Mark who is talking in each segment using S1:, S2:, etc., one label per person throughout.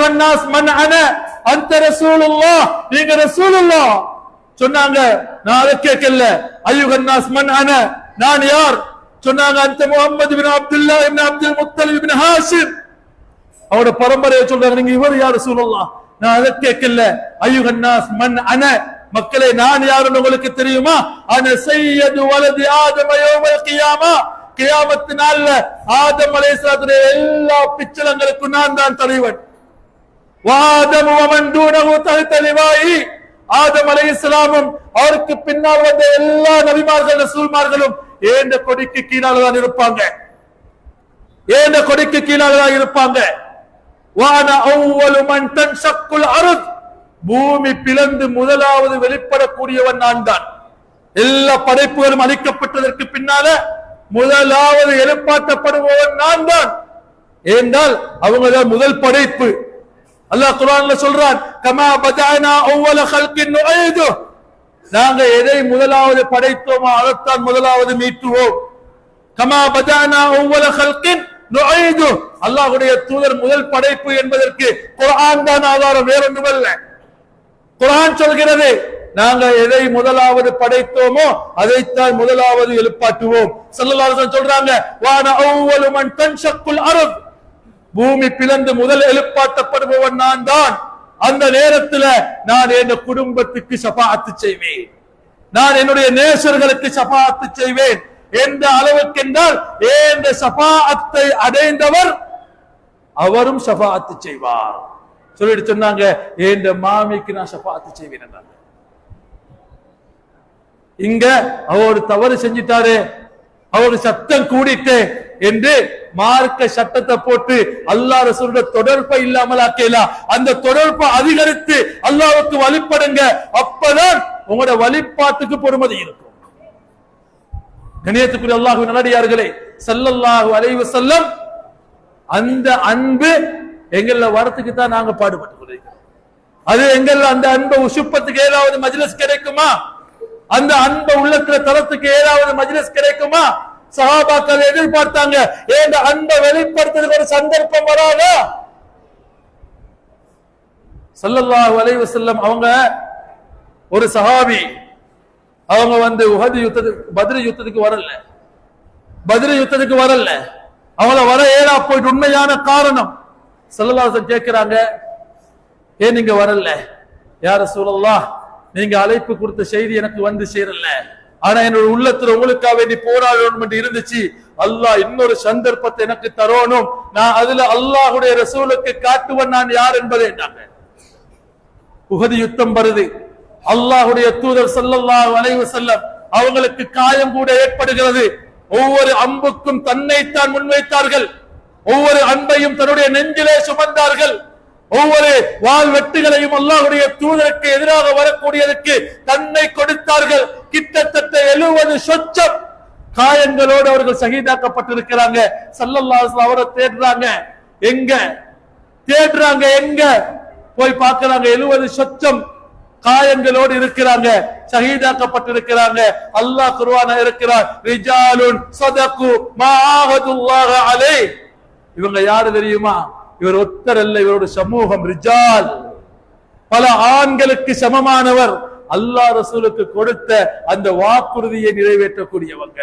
S1: அய்யுஹன் நாஸ் மன் அன அன்த ரசூலுல்லாஹ், நீங்க ரசூலுல்லாஹ் சொன்னாங்க. நான் அதை கேட்கல. அய்யுஹன் நாஸ் மன் அன, நான் யார் சொன்னாங்க. அந்த முஹம்மது இப்னு அப்துல்லாஹ் இப்னு அப்துல் முத்தலிப் இப்னு ஹாஷிம், அவரோட பரம்பரையை சொல்றாங்க. நீங்க இவர் யார் ரசூலுல்லாஹ்? நான் அதை கேட்கல. அய்யுஹன் நாஸ் மன் அன, மக்களே நான் யாருன்னு உங்களுக்கு தெரியுமா? அன சய்யது வலதி ஆதம யௌமல் கியாமா, கியாமத் நாள்ல ஆதம் அலைஹிஸ்ஸலாத்துடைய எல்லா பிச்சலங்களுக்கும் நான் தான் தலைவன். வாதம் வமன் தூனஹு தஹ்த லிவாயி, ஆதம் அலைஹிஸ்ஸலாமும் அவருக்கு பின்னால் வந்த எல்லா நபிமார்கள் ரசூல்மார்களும் ஏண்ட கொடிக்கு கீழால தான் இருப்பாங்க. ஏண்ட கொடிக்கு கீழால தான் இருப்பாங்க. வான அவ்வலு மன் தன்ஷக்குல் அர்த், பூமி பிளந்து முதலாவது வெளிப்படக்கூடியவன் நான் தான். எல்லா படைப்புகளும் அளிக்கப்பட்டதற்கு பின்னால முதலாவது எழுப்பாட்டப்படுபவன் நான் தான். ஏனென்றால் அவங்க தான் முதல் படைப்பு. அல்லாஹ் குர்ஆன்ல சொல்றான், கமா பதஅனா அவ்வல ஹல்கின் நுஈது, நாங்க எதை முதலாவது படைத்தோமோ அதைத்தான் முதலாவது மீட்டுவோம். கமா பதஅனா அவ்வல ஹல்கின் நுஈது, அல்லாஹ்வுடைய தூதர் முதல் படைப்பு என்பதற்கு குர்ஆன் தான் ஆதாரம், வேற ஒன்றுமல்ல. குர்ஆன் சொல்கிறது, நாங்க எதை முதலாவது படைத்தோமோ அதைத்தான் முதலாவது எழுப்பாட்டுவோம். ஸல்லல்லாஹு அலைஹி வஸல்லம் சொல்றாங்க, வான அவ்வலு மன் தன்ஷக்குல் அர்த், பூமி பிளந்து முதல் எழுப்பாட்டப்படுபவன் நான் தான். அந்த நேரத்தில் நான் என் குடும்பத்துக்கு ஷஃபாஅத் செய்வேன், நான் என்னுடைய நேசர்களுக்கு ஷஃபாஅத் செய்வேன். எந்த அளவுக்கு என்றால் இந்த ஷஃபாஅத்தை அடைந்தவர் அவரும் ஷஃபாஅத் செய்வார். சொல்லிட்டு சொன்னாங்க, என் மாமிக்கு நான் ஷஃபாஅத் செய்வேன் என்றாங்க. இங்க அவர் தவறு செஞ்சிட்டாரு, அவர் சத்தம் கூடிட்டு என்று மார்க்க சட்டத்தை போட்டு அல்லாஹ் ரசூலுடைய தொடர்பை இல்லாமல் ஆக்கலாம். அந்த தொடர்பை அதிகரித்து அல்லாஹ்வுக்கு வழிபடுங்க, அப்பதான் உங்களோட வழிபாட்டுக்கு பொறுமதி இருக்கும். கண்ணியத்துக்குரிய அல்லாஹ்வின் நல்லடியார்களே, ஸல்லல்லாஹு அலைஹி வஸல்லம் அந்த அன்பு எங்கள வரத்துக்கு தான் நாங்க பாடுபட்டு கொண்டிருக்கிறோம். அது எங்கள அந்த அன்பை உசுப்பத்துக்கு ஏதாவது மஜ்லிஸ் கிடைக்குமா? அந்த அன்பை உள்ளத்துல தரத்துக்கு ஏதாவது மஜ்லிஸ் கிடைக்குமா? சஹாபாக்கள் எதிர்பார்த்தாங்க, இந்த அன்பை வெளிப்படுத்துறதுக்கு ஒரு சந்தர்ப்பம் வராதா? ஸல்லல்லாஹு அலைஹி வஸல்லம் அவங்க ஒரு சஹாபி, அவங்க உஹது யுத்தத்துக்கு பத்ர் யுத்தத்துக்கு வரல. பத்ர் யுத்தத்துக்கு வரல, அவங்கள வர ஏலா போயிட்டு. உண்மையான காரணம் ஸல்லல்லாஹு அலைஹி வஸல்லம் கேட்கிறாங்க, ஏன் நீங்க வரல? யா ரசூலல்லாஹ், நீங்க அழைப்பு கொடுத்த செய்தி எனக்கு சேரல, ஆனா என்னோட உள்ளத்துல உங்களுக்காக வேண்டி போராடணும் என்று இருந்துச்சு. அல்லாஹ் இன்னொரு சந்தர்ப்பத்தை எனக்கு தரணும், நான் அதுல அல்லாஹ்வுடைய ரசூலுக்கு காட்டுவன் நான் யார் என்பதை. உஹது யுத்தம் வருது, அல்லாஹ்வுடைய தூதர் ஸல்லல்லாஹு அலைஹி வஸல்லம் அவங்களுக்கு காயம் கூட ஏற்படுகிறது. ஒவ்வொரு அம்புக்கும் தன்னைத்தான் முன்வைத்தார்கள், ஒவ்வொரு அன்பையும் தன்னுடைய நெஞ்சிலே சுமந்தார்கள். ஒவ்வொரு வாள் வெட்டுகளையும் அல்லாஹ்வுடைய தூதருக்கு எதிராக வரக்கூடியதற்கு தன்னை கொடுத்தார்கள். கிட்டத்தட்ட 70 சொச்சம் காயங்களோடு அவர்கள் ஷஹீதாக்கப்பட்டிருக்கிறாங்க. ஸல்லல்லாஹு அலைஹி வஸல்லம் அவரை தேடுறாங்க, எங்க போய் பார்க்கறாங்க. 70 சொச்சம் காயங்களோடு இருக்கிறாங்க, ஷஹீதாக்கப்பட்டிருக்கிறாங்க. அல்லாஹ் குர்ஆன்ல இருக்கிறார், ரிஜாலுன் ஸதகு மா ஆஹதுல்லாஹ அலைஹி. இவங்க யாரு தெரியுமா? இவர் ஒத்தர் அல்ல, இவரோட சமூகம் ரிஜால், பல ஆண்களுக்கு சமமானவர். அல்லாஹ் ரசூலுக்கு கொடுத்த அந்த வாக்குறுதியை நிறைவேற்றக்கூடியவங்க.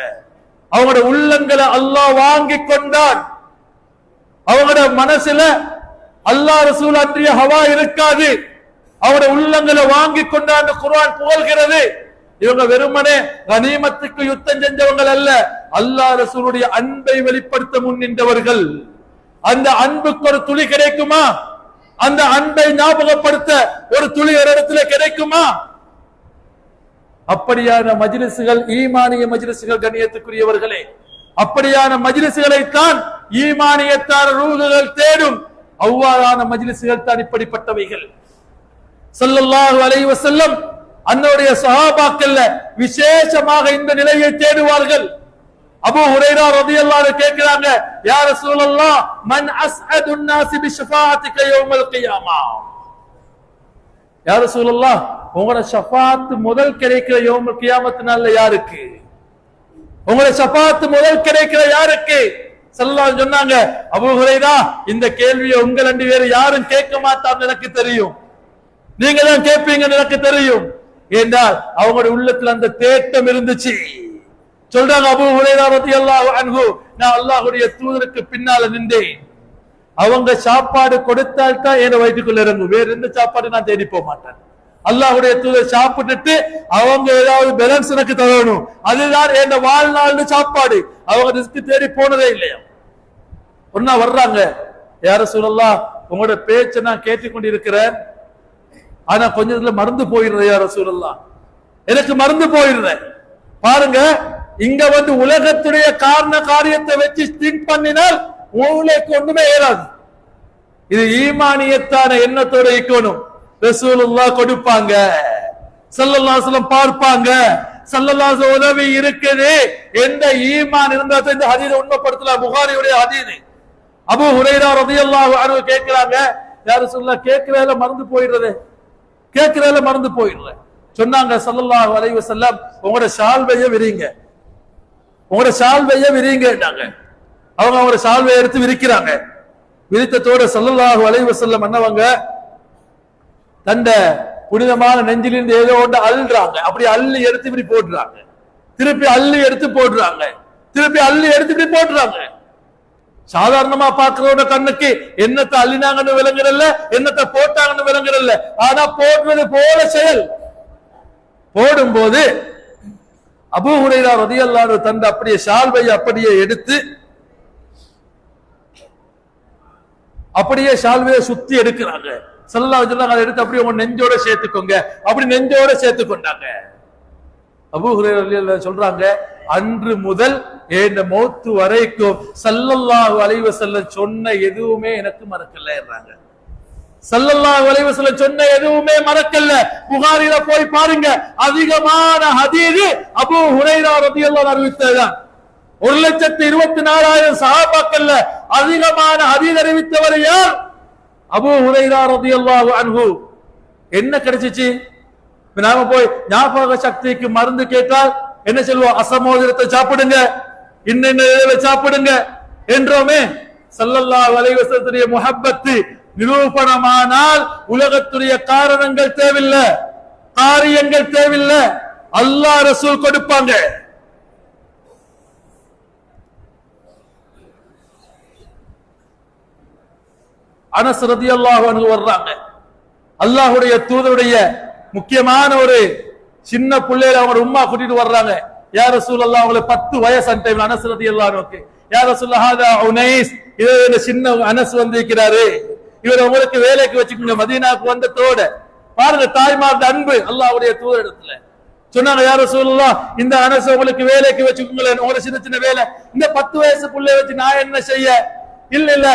S1: அவங்களோட உள்ளங்களை அல்லாஹ் வாங்கி கொண்டான். அவங்களோட மனசுல அல்லாஹ் ரசூல் அன்றைய ஹவா இருக்காது. அவங்களோட உள்ளங்களை வாங்கி கொண்டான் குர்ஆன் புகழ்கிறது. இவங்க வெறுமனே கனிமத்துக்கு யுத்தம் செஞ்சவங்க அல்ல, அல்லாஹ் ரசூலுடைய அன்பை வெளிப்படுத்த முன் நின்றவர்கள். அந்த அன்புக்கு ஒரு துளி கிடைக்குமா? அந்த அன்பை ஞாபகப்படுத்த ஒரு துளி ஒரு இடத்துல கிடைக்குமா? அப்படியான மஜ்லிஸ்கள் ஈமானிய மஜ்லிஸ்கள். கண்ணியத்துக்குரியவர்களே, அப்படியான மஜ்லிஸ்களைத்தான் ஈமானியத்தான ரூஹுகள் தேடும். அவ்வாறான மஜ்லிஸ்கள் தான் இப்படிப்பட்டவைகள். ஸல்லல்லாஹு அலைஹி வஸல்லம் அன்னுடைய சஹாபாக்கள்ல விசேஷமாக இந்த நிலையை தேடுவார்கள். அபூ ஹுரைரா ரலியல்லாஹு அன்ஹு கேக்குறாங்க, யா ரசூலல்லாஹ், மன் அஸ்அதுன் நாஸி பிஷஃபாஅத்திக யௌமல் கியாமா. யா ரசூலல்லாஹ், உங்களோட ஷஃபாஅத் முதல் கிடைக்கிற யௌமுல் கியாமத் நாள்ல யாருக்கு? உங்களோட ஷஃபாஅத் முதல் கிடைக்கிற யாருக்கு? ஸல்லல்லாஹு சொன்னாங்க, அபூ ஹுரைரா இந்த கேள்வியை உங்கள் அண்டி வேறு யாரும் கேட்க மாட்டான்னு எனக்கு தெரியும், நீங்க தான் கேட்பீங்கன்னு எனக்கு தெரியும் என்றால் அவங்களுடைய உள்ளத்துல அந்த தேட்டம் இருந்துச்சு. சொல்றாங்க அபூ ஹுரைரா ரலியல்லாஹு அன்ஹு, நான் அல்லாஹ்வுடைய தூதருக்கு பின்னால நின்றேன், அவங்க சாப்பாடு கொடுத்தால் தான் என் வயிற்றுக்குள்ள இறங்கும், வேற எந்த சாப்பாடு நான் தேடி போக மாட்டேன். அல்லாஹ்வுடைய தூதர் சாப்பிட்டுட்டு அவங்க ஏதாவது பேலன்ஸ் எனக்கு தரணும், அதுதான் என் வாழ்நாள் சாப்பாடு. அவங்க ரிஸ்க் தேடி போனதே இல்லையா. ஒரு நாள் வர்றாங்க, யா ரசூலல்லாஹ் உங்களோட பேச்சை நான் கேட்டுக்கொண்டிருக்கிறேன், ஆனா கொஞ்சத்துல மறந்து போயிடுறேன் யா ரசூலல்லாஹ், எனக்கு மறந்து போயிடுறேன். பாருங்க, இங்க வந்து உலகத்துடைய காரண காரியத்தை வச்சு திங்க் பண்ணினால் உங்களுக்கு ஒண்ணுமே ஏறாது. இது ஈமானியத்தான எண்ணத்தோட இருக்கணும். ரசூலுல்லாஹ் கொடுப்பாங்க, ஸல்லல்லாஹு அலைஹி வஸல்லம் பார்ப்பாங்க, ஸல்லல்லாஹு அலைஹி உதவி இருக்குது என்ற ஈமான் இருந்தா இந்த ஹதீஸை உண்மைப்படுத்தலாம். புகாரியுடைய ஹதீஸ். அபூ ஹுரைரா ரலியல்லாஹு அன்ஹு கேக்குறாங்க, யா ரசூலுல்லாஹ் கேக்குறதுல மறந்து போயிடுறதே, கேக்குறதுல மறந்து போயிடுறேன். சொன்னாங்க ஸல்லல்லாஹு அலைஹி வஸல்லம், உங்களோட ஷால்வையை விரிங்க, உங்களோட ஷால்வையை விரிங்கன்னாங்க. அவங்க அவங்களோட ஷால்வையை எடுத்து விரிக்கிறாங்க. விரித்தத்தோட ஸல்லல்லாஹு அலைஹி வஸல்லம் என்னவங்க தண்ட புனிதமான நெஞ்சிலிருந்து ஏதோ ஒன்று அள்ளுறாங்க, அப்படி அள்ளி எடுத்து இப்படி போடுறாங்க, திருப்பி அள்ளி எடுத்து போடுறாங்க, திருப்பி அள்ளி எடுத்து இப்படி போடுறாங்க. சாதாரணமா பாக்குறவங்க கண்ணுக்கு என்னத்தை அள்ளினாங்கன்னு விளங்குறல்ல, என்னத்தை போட்டாங்கன்னு விளங்குறல்ல, ஆனா போடுறது போல செயல். போடும்போது அபூ ஹுரைரா ரலியல்லாஹு அன்ஹு தந்த அப்படியே ஷால்வையை அப்படியே எடுத்து அப்படியே ஷால்வையை சுத்தி எடுக்கிறாங்க. ஸல்லல்லாஹு அலைஹி வஸல்லம் அதை எடுத்து அப்படியே உங்க நெஞ்சோட சேர்த்துக்கோங்க, அப்படி நெஞ்சோட சேர்த்து கொண்டாங்க. அபூ ஹுரைரா ரலியல்லாஹு அன்ஹு சொல்றாங்க, அன்று முதல் என் மௌத்து வரைக்கும் ஸல்லல்லாஹு அலைஹி வஸல்லம் சொன்ன எதுவுமே எனக்கு மறக்கலன்றாங்க. ஸல்லல்லாஹு அலைஹி வஸல்லம் சொன்ன எதுவுமே மறக்கல. புகாரில போய் பாருங்க, அதிகமான ஹதீஸ் அபூ ஹுரைரா ரலியல்லாஹு அன்ஹு அறிவித்ததுதான். 1,24,000 சஹாபாக்கள்ல அதிகமான ஹதீஸ் அறிவித்தவர் யார்? அபூ ஹுரைரா ரலியல்லாஹு அன்ஹு. என்ன கிடைச்சிச்சு? நாம போய் ஞாபக சக்திக்கு மருந்து கேட்டால் என்ன சொல்லுவோம்? அசமோதிரத்தை சாப்பிடுங்க, இன்ன சாப்பிடுங்க என்றோமே. ஸல்லல்லாஹு அலைஹி வஸல்லத்துடைய முஹப்பத்து நிரூபணமானால் உலகத்துடைய காரணங்கள் தேவையில்லை, காரியங்கள் தேவையில்லை, அல்லாஹ் ரசூல் கொடுப்பாங்க. அனஸ் ரலியல்லாஹு அன்ஹு வர்றாங்க, அல்லாஹ்வுடைய தூதருடைய முக்கியமான ஒரு சின்ன பிள்ளையில அவங்க உம்மா கூட்டிட்டு வர்றாங்க. யா ரசூலல்லாஹ், அவங்களுக்கு 10 வயசு அந்த டைம்ல. அனஸ் ரலியல்லாஹு அன்ஹுக்கு, யா ரசூலல்லாஹ் ஹாதா உனைஸ், இது சின்ன அனஸ் வந்திருக்கிறாரு, இவர் உங்களுக்கு வேலைக்கு வச்சுக்கோங்க. மதீனாவுக்கு வந்ததோட பாருங்க தாய்மார்ந்த அன்பு அல்லாஹ்வுடைய தூதர் இடத்துல. சொன்னாங்க, யா ரசூலல்லாஹ் இந்த அனஸ் உங்களுக்கு வேலைக்கு வச்சுக்கோங்களேன், உங்களுக்கு சின்ன சின்ன வேலை, இந்த 10 வயசு பிள்ளைய வச்சு நான் என்ன செய்ய? இல்ல இல்ல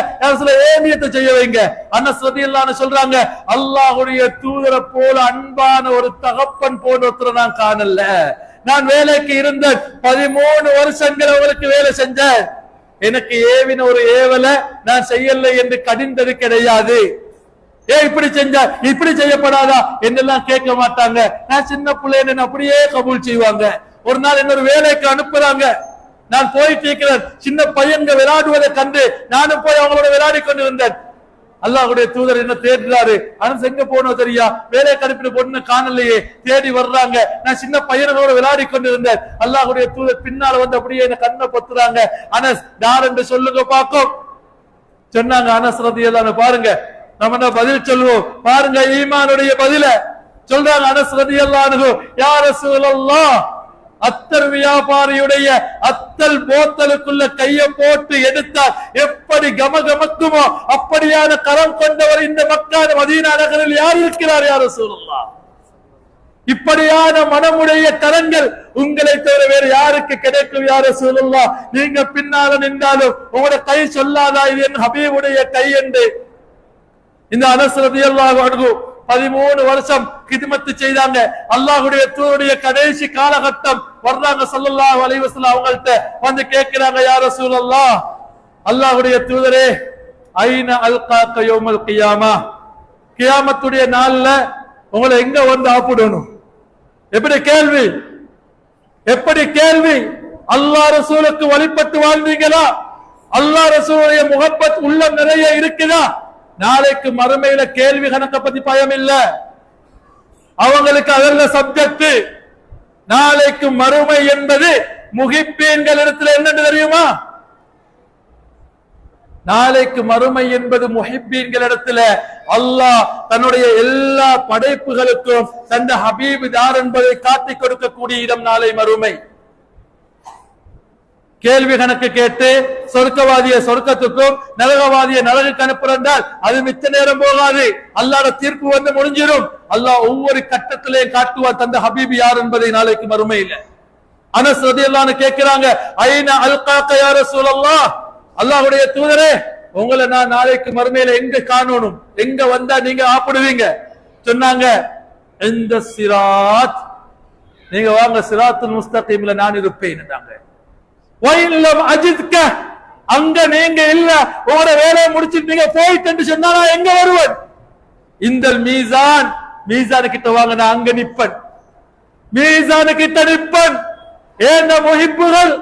S1: ஏமியத்தை செய்ய வைங்க. அனஸ் ரலியல்லாஹு அன்ஹு சொல்றாங்க, அல்லாஹ்வுடைய தூதரை போல அன்பான ஒரு தகப்பன் போன்ற ஒருத்தரை நான் காணல. நான் வேலைக்கு இருந்த 13 வருஷங்கள் அவங்களுக்கு வேலை செஞ்சேன், எனக்கு ஏவின ஒரு ஏவலை நான் செய்யல என்று கடிந்தது கிடையாது. இப்படி செஞ்சா இப்படி செய்யப்படாதா என்னெல்லாம் கேட்க மாட்டாங்க. நான் சின்ன பிள்ளைன்னு அப்படியே கபூல் செய்வாங்க. ஒரு நாள் இன்னொரு வேலைக்கு அனுப்புறாங்க, நான் போயிட்டு இருக்கிறேன், சின்ன பையன்கள் விளையாடுவதை கண்டு நானும் போய் அவங்களோட விளையாடி கொண்டு வந்தேன். அல்லாஹ்வுடைய தூதர் என்ன தேடுறாரு, அனஸ் எங்க போனோம் தெரியா, வேலை கடுப்பின பொண்ணு காணலையே, தேடி வர்றாங்க. நான் சின்ன பையனோட விளையாடி கொண்டு இருந்தேன். அல்லாஹ்வுடைய தூதர் பின்னால வந்து அப்படியே என்ன கண்ணை பொத்துறாங்க. அனஸ் யார் என்று சொல்லுங்க பாக்கும் சொன்னாங்க. அனஸ் ரலியல்லாஹு அன்ஹு, பாருங்க நம்ம என்ன பதில் சொல்லுவோம், பாருங்க ஈமானுடைய பதில சொல்றாங்க. அனஸ் ரலியல்லாஹு அன்ஹு, யா ரசூலல்லாஹ், அத்தர் வியாபாரியுடைய அத்தல் போத்தலுக்குள்ள கைய போட்டு எடுத்தால் எப்படி கமகமக்குமோ அப்படியான கரம் கொண்டவர் இந்த மக்கா மதீனா நகரில் யார் இருக்கிறார்? யா ரசூலுல்லாஹ், இப்படியான மனமுடைய கரங்கள் உங்களை தவிர வேறு யாருக்கு கிடைக்கும்? யா ரசூலுல்லாஹ், நீங்க பின்னால நின்றாலும் உங்களோட கை சொல்லாதா இது என் ஹபீபுடைய கை என்று. இந்த அனஸ் ரலியல்லாஹு அன்ஹு 13 வருஷம் கிதுமத்து செய்தாங்க. அல்லாஹ்வுடைய தூதருடைய கடைசி காலகட்டம் வர்றாங்க. ஸல்லல்லாஹு அலைஹி வஸல்லம் அவங்கள்ட்ட வந்து கேட்கிறாங்க, யா ரசூலல்லாஹ், அல்லாஹ்வுடைய தூதரே, ஐன அல்காக யௌமல் கியாமா, கியாமத்துடைய நாள்ல உங்களை எங்க வந்து ஆப்பிடணும்? எப்படி கேள்வி, எப்படி கேள்வி? அல்லாஹ் ரசூலுக்கு வழிபட்டு வாழ்ந்தீங்களா? அல்லாஹ் ரசூலுடைய முஹப்பத் உள்ளம் நிறைய இருக்குதா, நாளைக்கு மறுமையில கேள்வி கணக்க பத்தி பயம் இல்ல. அவங்களுக்கு அதல்ல சப்ஜெக்ட். நாளைக்கு மறுமை என்பது முஹிப்பீன்கள் இடத்துல என்னன்னு தெரியுமா? நாளைக்கு மறுமை என்பது முஹிப்பீன்கள் இடத்துல அல்லாஹ் தன்னுடைய எல்லா படைப்புகளுக்கும் தந்த ஹபீப் யார் என்பதை காட்டிக் கொடுக்கக்கூடிய இடம் நாளை மறுமை. கேள்வி கணக்கு கேட்டு சொர்க்கவாதிய சொர்க்கத்துக்கும் நரகவாதிய நரகுக்கு அனுப்புறால் அது மிச்ச நேரம் போகாது. அல்லாஹ்வுடைய தீர்ப்பு வந்து முடிஞ்சிடும். அல்லாஹ் ஒவ்வொரு கட்டத்திலே காட்டுவார் தந்த ஹபீப் யார் என்பதை நாளைக்கு மறுமையில. அனஸ் ரலியல்லாஹு அன்ஹு கேக்குறாங்க, ஐன அல்காக யா ரசூலல்லாஹ், அல்லாஹ்வுடைய தூதரே உங்களை நான் நாளைக்கு மறுமையில எங்க காணணும், எங்க வந்தா நீங்க ஆப்பிடுவீங்க? சொன்னாங்க, இந்த சிராத், நீங்க வாங்க சிராத்துல் முஸ்தகீம்ல நான் இருப்பேன் என்றாங்க. வயில்லம் அஜித்க, அங்க நீங்க இல்ல, உங்களோட வேலையை முடிச்சிட்டு நீங்க போயிட்டு சொன்னா நான் எங்க வருவேன்? இந்த மீசான், மீசான் கிட்ட வாங்க, நான் அங்க நிப்பன், மீசான் கிட்ட நிப்பன். ஏன் முஹிப்புகள்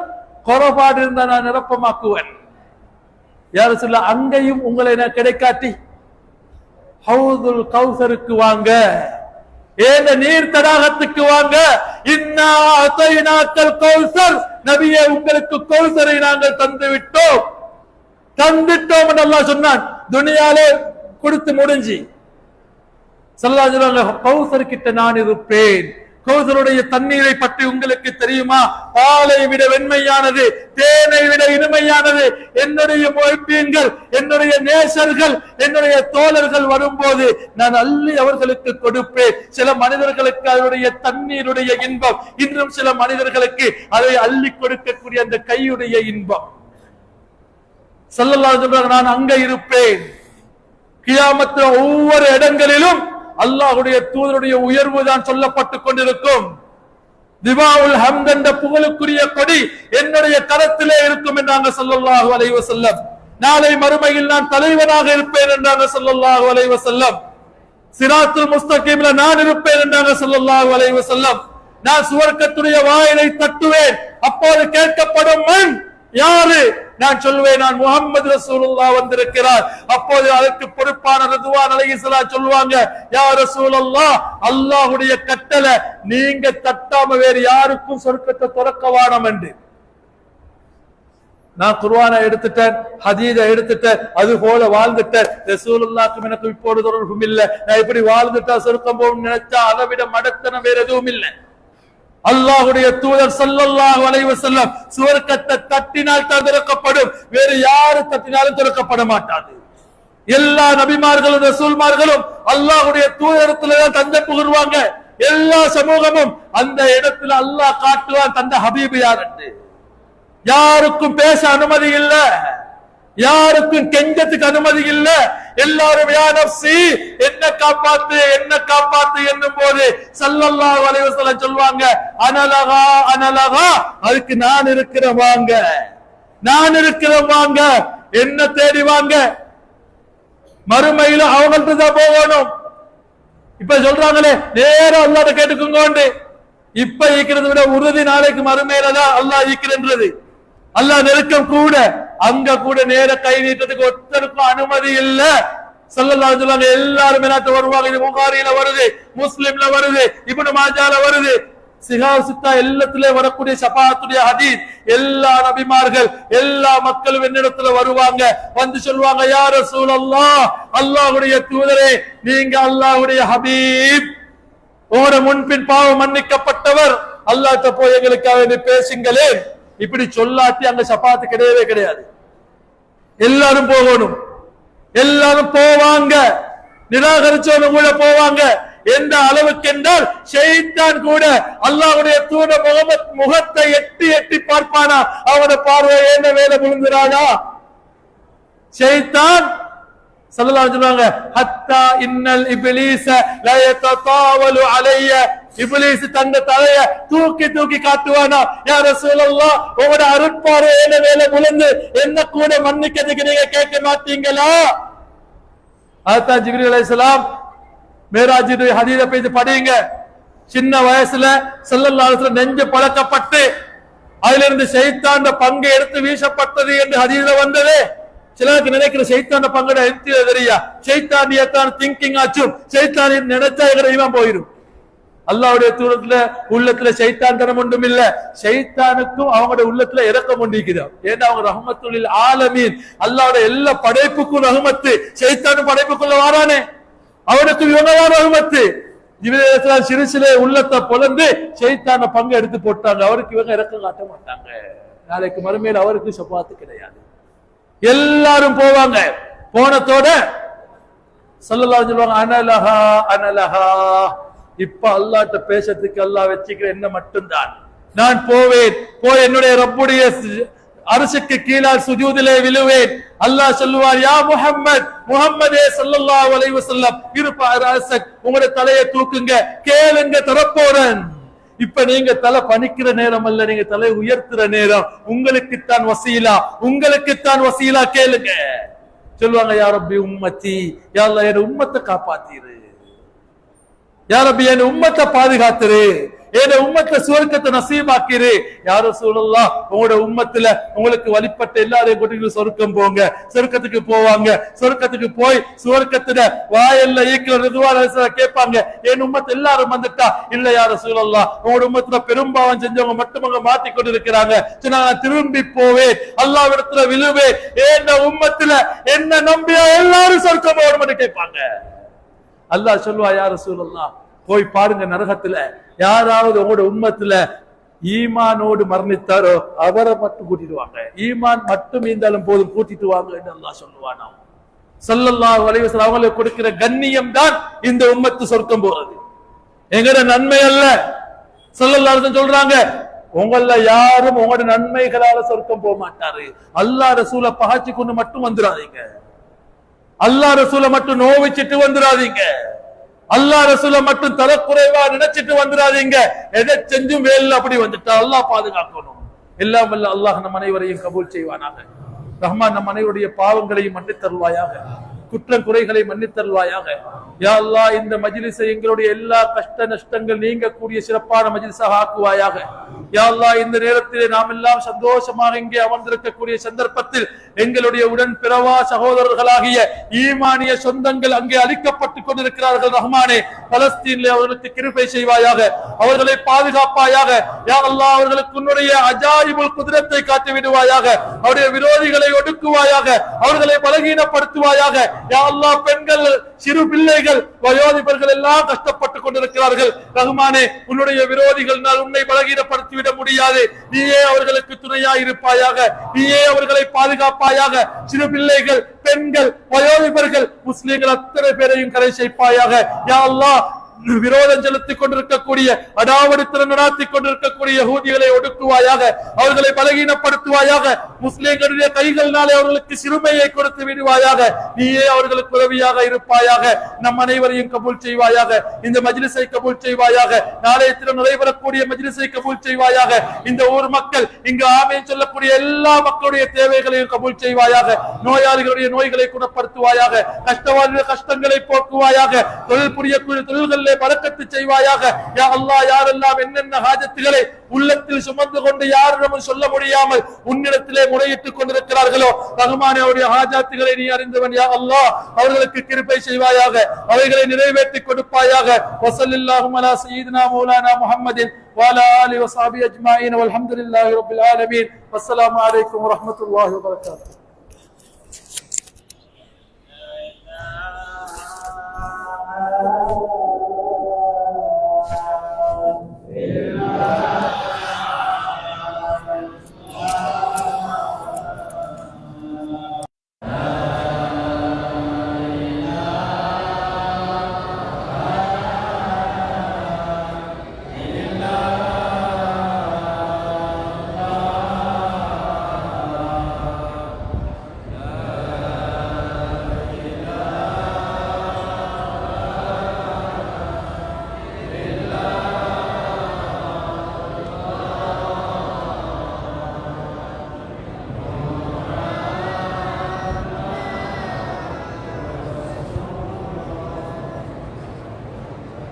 S1: குறைபாடு இருந்தா நான் நிரப்பமாக்குவேன். யாரும் சொல்ல அங்கேயும் உங்களை நான் கிடைக்காட்டி ஹவுதுல் கௌசருக்கு வாங்க, ஏன் நீர் தடாகத்துக்கு வாங்க. இன்னா அதைனாக்கல் கௌசர், நபியே உங்களுக்கு கௌசரை நாங்கள் தந்து விட்டோம், தந்துட்டோம் என்று அல்லாஹ் சொன்னான். துனியாலே கொடுத்து முடிஞ்சு ஸல்லல்லாஹு அலைஹி வஸல்லம் கௌசர் கிட்ட நான் இருப்பேன். கௌசருடைய தண்ணீரை பற்றி உங்களுக்கு தெரியுமா? பாலை விட வெண்மையானது, தேனை விட இனிமையானது. என்னுடைய முஹிப்பீன்கள், என்னுடைய நேசர்கள், என்னுடைய தோழர்கள் வரும்போது நான் அள்ளி அவர்களுக்கு கொடுப்பேன். சில மனிதர்களுக்கு அதனுடைய தண்ணீருடைய இன்பம், இன்னும் சில மனிதர்களுக்கு அதை அள்ளி கொடுக்கக்கூடிய அந்த கையுடைய இன்பம். ஸல்லல்லாஹு அலைஹி வஸல்லம் நான் அங்க இருப்பேன். கியாமத்துல ஒவ்வொரு இடங்களிலும் அல்லாஹ்வுடைய தூதருடைய உயர்வு தான் சொல்லப்பட்டு கொண்டிருக்கும். திவாவுல் ஹம்த் என்ற புகழுக்குரிய கொடி என்னுடைய கரத்திலே இருக்கும் என்றாங்க ஸல்லல்லாஹு அலைஹி வஸல்லம். நாளை மறுமையில் நான் தலைவனாக இருப்பேன் என்றாங்க ஸல்லல்லாஹு அலைஹி வஸல்லம். சிராத்துல் முஸ்தகீம்ல நான் இருப்பேன் என்றாங்க ஸல்லல்லாஹு அலைஹி வஸல்லம். நான் சுவர்க்கத்துடைய வாயிலை தட்டுவேன், அப்போது கேட்கப்படும் மன் யாரு? நான் சொல்வேன், நான் முஹம்மது ரசூலுல்லாஹ் வந்திருக்கிறார். அப்போது அதற்கு பொறுப்பான ரிதுவான் அலைஹிஸ்ஸலாம் சொல்வாங்க, யா ரசூலல்லாஹ், அல்லாஹ்வுடைய கட்டளை நீங்க தட்டாம வேறு யாருக்கும் சொர்க்கத்தை திறக்க வேண்டாம் என்று. நான் குர்ஆனை எடுத்துட்டேன், ஹதீஸை எடுத்துட்டேன், அது போல வாழ்ந்துட்டேன். ரசூலுல்லாஹ்க்கும் எனக்கு இப்போது தொடர்பும் இல்லை. நான் இப்படி வாழ்ந்துட்டா சொர்க்கம் போகும் நினைச்சா அதை விட மடத்தனம் வேற எதுவும் இல்லை. அல்லாஹ்வுடைய தூதர் ஸல்லல்லாஹு அலைஹி வஸல்லம் சுவர்க்கத்தை தட்டினால் தான் திறக்கப்படும், வேறு யாரு தட்டினாலும் திறக்கப்பட மாட்டாது. எல்லா நபிமார்களும் ரசூல்மார்களும் அல்லாஹ்வுடைய தூதரத்துல தான் தந்தை புகழ்வாங்க. எல்லா சமூகமும் அந்த இடத்துல அல்லாஹ் காட்டுவான் தந்த ஹபீப் யார் என்று. யாருக்கும் பேச அனுமதி இல்லை, யாருக்கும் கெஞ்சத்துக்கு அனுமதி இல்லை. எல்லாரும் யா நஃப்ஸி, என்ன காப்பாத்து என்ன காப்பாத்து என்னும் போது ஸல்லல்லாஹு அலைஹி வஸல்லம் சொல்வாங்க, அனலகா அனலகா, அதுக்கு நான் இருக்கிறேன் வாங்க, நான் இருக்கிறேன் வாங்க, என்ன தேடி வாங்க. மறுமையில அவங்கள்ட்ட தான் போகணும். இப்ப சொல்றாங்களே நேரம் அல்லாஹ்ட்ட கேட்டுக்கோங்க. இப்ப ஈக்கிறத விட உறுதி நாளைக்கு மறுமையில தான் அல்லாஹ் ஈக்கிறன்றது. அல்லாஹ் நெருக்கம் கூட, அங்க கூட நேர கை நீட்டத்துக்கு ஒருத்தருக்கும் அனுமதி இல்ல. ஸல்லல்லாஹு அலைஹி வஸல்லம் எல்லாரும் என்ன வருவாங்க. இது புகாரில வருது, முஸ்லிம்ல வருது, இப்னு மாஜால வருது, சிஹாஹ் சித்தா எல்லாத்திலே வரக்கூடிய ஷஃபாஅத்துடைய ஹதீஸ். எல்லா நபிமார்கள் எல்லா மக்களும் என்னிடத்துல வருவாங்க, வந்து சொல்வாங்க, யா ரசூலல்லாஹ், அல்லாஹ்வுடைய தூதரே, நீங்க அல்லாஹ்வுடைய ஹபீப், ஓட முன்பின் பாவம் மன்னிக்கப்பட்டவர், அல்லாஹ்ட்ட போய் எங்களுக்காக பேசுங்களே. இப்படி சொல்லாட்டி அங்க ஷஃபாஅத் கிடையவே கிடையாது. எல்லாரும் போகணும், எல்லாரும் போவாங்க, நிராகரிச்சவங்க கூட போவாங்க. எந்த அளவுக்கு என்றால் ஷைத்தான் கூட அல்லாஹ்வுடைய தூதர் முஹம்மத் முகத்தை எட்டி எட்டி பார்ப்பானா, அவனோட பார்வை என்ன வேலை விழுந்துறானா. ஷைத்தான் ஸல்லல்லாஹு அலைஹி வஸல்லம் ஹத்தா இன்னல் இப்லீஸ லா யததாவலு அலைய, இப்லீஸ் தந்த தலைய தூக்கி தூக்கி காட்டுவானா, யா ரசூலல்லாஹ், உங்களோட அருட்பார்வை என்ன வேலை விழுந்து என்ன கூட மன்னிக்கிறதுக்கு நீங்க கேட்க மாட்டீங்களா? அதான் ஜிப்ரீல் அலைஹிஸ்ஸலாம் மேராஜுடைய ஹதீஸை போய் படிங்க. சின்ன வயசுல ஸல்லல்லாஹு அலைஹி வஸல்லம் நெஞ்சு பழக்கப்பட்டு அதிலிருந்து ஷைத்தான பங்கை எடுத்து வீசப்பட்டது என்று ஹதீஸ்ல வந்ததே. சிலருக்கு நினைக்கிற ஷைத்தான பங்கட எடுத்து தெரியா, ஷைத்தானியத்தான் திங்கிங் ஆச்சும், ஷைத்தானி நினைச்சா இவன் போயிடும். அல்லாஹ்வுடைய தூரத்துல உள்ளத்துல ஷைத்தான் தனம் ஒன்றும் இல்ல. ஷைத்தானுக்கும் அவங்களோட உள்ளத்துல இரக்கம் ஒன்றிருக்கிறார். ஏன்னா அவங்க ரஹ்மத்துல் ஆலமீன், அல்லாஹ்வுடைய எல்லா படைப்புக்கும் ரஹ்மத்து. ஷைத்தானும் படைப்புக்குள்ள வாரானே, அவனுக்கு இவங்கதான் ரஹ்மத்து. ஜிப்ரீல் சிறுசிலே உள்ளத்தை பொளந்து ஷைத்தான பங்கு எடுத்து போட்டாங்க. அவருக்கு இவங்க இரக்கம் காட்ட மாட்டாங்க. நாளைக்கு மறுமையில் அவருக்கு ஷஃபாத்து கிடையாது. எல்லாரும் போவாங்க. போனதோட ஸல்லல்லாஹு அலைஹி வஸல்லம் அனலஹா அனலஹா, இப்ப அல்லாஹ்ட்ட பேசறதுக்கு அல்லாஹ் வச்சிக்கிற என்ன மட்டும்தான். நான் போவேன், போய் என்னுடைய ரப்புடைய அரசுக்கு கீழால் சுஜூதிலே விழுவேன். அல்லாஹ் சொல்லுவார், யா முஹம்மத், முஹம்மதே ஸல்லல்லாஹு அலைஹி வஸல்லம், இருஃபா ரஅஸக், உங்களுடைய தலையை தூக்குங்க, கேளுங்க தரப்போறேன். இப்ப நீங்க தலை பணிக்கிற நேரம் அல்ல, நீங்க தலை உயர்த்துற நேரம். உங்களுக்குத்தான் வசீலா, உங்களுக்குத்தான் வசீலா, கேளுங்க. சொல்லுவாங்க, யா ரப்பி உம்மத்தி, யா அல்லாஹ் என் உம்மத்தை காப்பாத்திரு, யா ரப்பி என் உம்மத்தை பாதுகாத்துரு, என் உம்மத்தை சுவர்க்கத்தை நசீபாக்கிரு. யா ரசூலுல்லாஹ், உங்களோட உம்மத்துல உங்களுக்கு வழிபட்ட எல்லாரையும் கூட்டிட்டு சொர்க்கம் போங்க. சொர்க்கத்துக்கு போவாங்க. சொர்க்கத்துக்கு போய் சுவர்க்கத்துல வாயல்ல ஈக்கிற ரிதுவான் கேட்பாங்க, என் உம்மத்து எல்லாரும் வந்துட்டா? இல்ல யா ரசூலுல்லாஹ், உங்களோட உம்மத்துல பெரும்பாவம் செஞ்சவங்க மட்டும் அங்க மாத்தி கொண்டு இருக்கிறாங்க. நான் திரும்பி போவேன், அல்லாஹ்விடத்துல விழுவேன், என் உம்மத்துல என்ன நம்பியா எல்லாரும் சொர்க்கம் போகணும்னு கேட்பாங்க. அல்லாஹ் சொல்லுவா, யா ரசூலுல்லாஹ், போய் பாருங்க, நரகத்துல யாராவது உங்களோட உம்மத்துல ஈமானோடு மரணித்தாரோ அவரை மட்டும் கூட்டிட்டு வாங்க. ஈமான் மட்டும் இருந்தாலும் போதும், கூட்டிட்டு வாங்க என்று அல்லாஹ் சொல்லுவானா. ஸல்லல்லாஹு அலைஹி வஸல்லம் அவங்களுக்கு கொடுக்கிற கண்ணியம் தான் இந்த உம்மத்து சொர்க்கம் போறது, எங்கட நன்மை அல்ல. ஸல்லல்லாஹு அலைஹி வஸல்லம் சொல்றாங்க, உங்கள யாரும் உங்களோட நன்மைகளால சொர்க்கம் போக மாட்டாரு. அல்லாஹ் ரசூலை பகைச்சு கொண்டு மட்டும் வந்துடாதீங்க. அல்லாஹ் ரசூலை மட்டும் நோவிச்சிட்டு வந்துடாதீங்க. அல்லாஹ் ரசூலை மட்டும் தரக்குறைவா நினைச்சிட்டு வந்துடாதீங்க. எதை செஞ்சும் வேலை அப்படி வந்துட்டா அல்லாஹ் பாதுகாக்கணும். எல்லாம் வல்ல அல்லாஹ் நம் அனைவரையும் கபூல் செய்வானாக. ரஹ்மான் நம் அனைவருடைய பாவங்களையும் மன்னித்தருள்வாயாக, குற்றம் குறைகளை மன்னித்தருள்வாயாக. யா அல்லாஹ், இந்த மஜ்லிஸை எங்களுடைய எல்லா கஷ்ட நஷ்டங்கள் நீங்கக்கூடிய சிறப்பான மஜ்லிஸாக ஆக்குவாயாக. யா அல்லாஹ், இந்த நேரத்திலே நாம் எல்லாம் சந்தோஷமாக இங்கே அமர்ந்திருக்கக்கூடிய சந்தர்ப்பத்தில் எங்களுடைய உடன் பிறவா சகோதரர்களாகிய ஈமானிய சொந்தங்கள் அங்கே அழிக்கப்பட்டுக் கொண்டிருக்கிறார்கள். ரஹ்மானே, பலஸ்தீனிலே அவர்களுக்கு கிருபை செய்வாயாக, அவர்களை பாதுகாப்பாயாக. யா அல்லாஹ், அவர்களுக்கு உன்னுடைய அஜாயிபுல் குதிரத்தை காட்டி விடுவாயாக, அவருடைய விரோதிகளை ஒடுக்குவாயாக, அவர்களை பலகீனப்படுத்துவாயாக. யா அல்லாஹ், பெண்கள், சிறு பிள்ளைகள், வயோதிபர்கள் எல்லாம் கஷ்டப்பட்டுக் கொண்டிருக்கிறார்கள். ரஹ்மானே, உன்னுடைய விரோதிகள் உன்னை பலகீனப்படுத்திவிட முடியாது. நீயே அவர்களுக்கு துணையாய் இருப்பாயாக, நீயே அவர்களை பாதுகாப்பாயாக. சிறு பிள்ளைகள், பெண்கள், வயோதிபர்கள், முஸ்லிம்கள் அத்தனை பேரையும் கரை சேர்ப்பாயாக. யா அல்லாஹ், விரோதம் செலுத்திக் கொண்டிருக்கக்கூடிய, அடாவடித்தனம் நடாத்திக் கொண்டிருக்கக்கூடிய யஹூதிகளை ஒடுக்குவாயாக, அவர்களை பலகீனப்படுத்துவாயாக. முஸ்லிம்களுடைய கைகளினாலே அவர்களுக்கு சிறுமையை கொடுத்து விடுவாயாக. நீயே அவர்களுக்கு உதவியாக இருப்பாயாக. நம் அனைவரையும் கபூல் செய்வாயாக. இந்த மஜ்லிஸை கபூல் செய்வாயாக. நாளைய தினம் நடைபெறக்கூடிய மஜ்லிஸை கபூல் செய்வாயாக. இந்த ஊர் மக்கள், இங்கு ஆமீன் சொல்லக்கூடிய எல்லா மக்களுடைய தேவைகளையும் கபூல் செய்வாயாக. நோயாளிகளுடைய நோய்களை குணப்படுத்துவாயாக. கஷ்டவாளிகளுடைய கஷ்டங்களை போக்குவாயாக. தொழில் புரியக்கூடிய தொழில்கள் பரக்கத்து செய்வாயாக. யா அல்லாஹ், யாரெல்லாம் என்னென்ன ஹாஜத்துகளை உள்ளத்தில் சுமந்து கொண்டு யாரிடமும் சொல்ல முடியாமல் உன்னிடத்திலே முறையிட்டுக் கொண்டிருக்கிறார்களோ, ரஹ்மானே, அவருடைய ஹாஜத்துகளை நீ அறிந்தவன். யா அல்லாஹ், அவர்களுக்கு கிருபை செய்வாயாக, அவைகளை நிறைவேற்றி கொடுப்பாயாக. வஸல்லல்லாஹு அலா சய்யிதினா மௌலானா முஹம்மதின் வஅலா ஆலிஹி வஸஹ்பிஹி அஜ்மாஈன் வல்ஹம்துலில்லாஹி ரப்பில் ஆலமீன். வஸ்ஸலாமு அலைக்கும் வரஹ்மத்துல்லாஹி வபரகாத்துஹு.